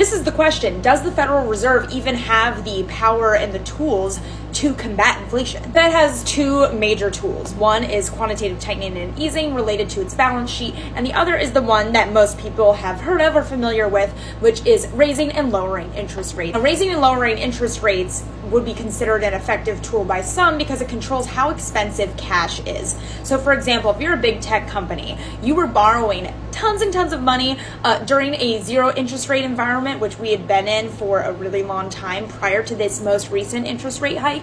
This is the question: does the Federal Reserve even have the power and the tools to combat inflation? The Fed has two major tools. One is quantitative tightening and easing related to its balance sheet, and the other is the one that most people have heard of or familiar with, which is raising and lowering interest rates. Now, raising and lowering interest rates would be considered an effective tool by some because it controls how expensive cash is. So for example, if you're a big tech company, you were borrowing tons and tons of money during a zero interest rate environment, which we had been in for a really long time prior to this most recent interest rate hike,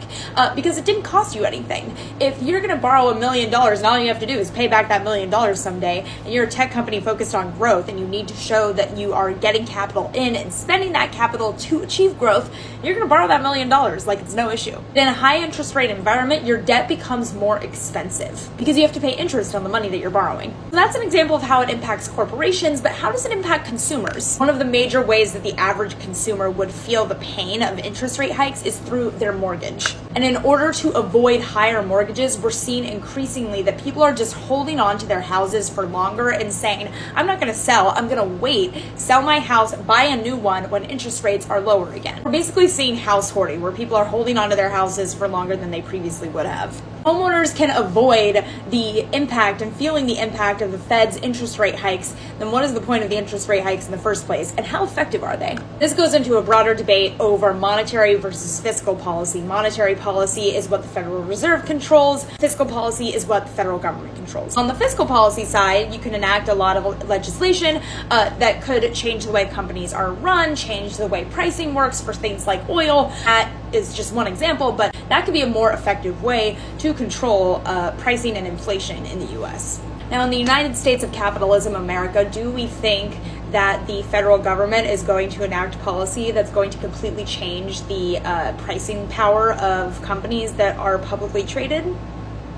because it didn't cost you anything. If you're going to borrow $1 million and all you have to do is pay back that $1 million someday, and you're a tech company focused on growth and you need to show that you are getting capital in and spending that capital to achieve growth, you're going to borrow that $1 million like it's no issue. In a high interest rate environment, your debt becomes more expensive because you have to pay interest on the money that you're borrowing. So that's an example of how it impacts corporations, but how does it impact consumers? One of the major ways that the average consumer would feel the pain of interest rate hikes is through their mortgage. And in order to avoid higher mortgages, we're seeing increasingly that people are just holding on to their houses for longer and saying, I'm not going to sell, I'm going to wait, sell my house, buy a new one when interest rates are lower again. We're basically seeing house hoarding, where people are holding on to their houses for longer than they previously would have. Homeowners can avoid the impact and feeling the impact of the Fed's interest rate hikes. Then what is the point of the interest rate hikes in the first place, and how effective are they? This goes into a broader debate over monetary versus fiscal policy. Monetary policy is what the Federal Reserve controls. Fiscal policy is what the federal government controls. On the fiscal policy side, you can enact a lot of legislation that could change the way companies are run, change the way pricing works for things like oil. That is just one example, but that could be a more effective way to control pricing and inflation in the U.S. Now, in the United States of capitalism, America, do we think that the federal government is going to enact policy that's going to completely change the pricing power of companies that are publicly traded?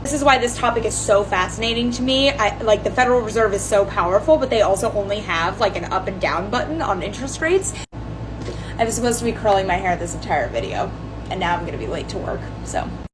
This is why this topic is so fascinating to me. The Federal Reserve is so powerful, but they also only have like an up and down button on interest rates. I was supposed to be curling my hair this entire video, and now I'm going to be late to work, so.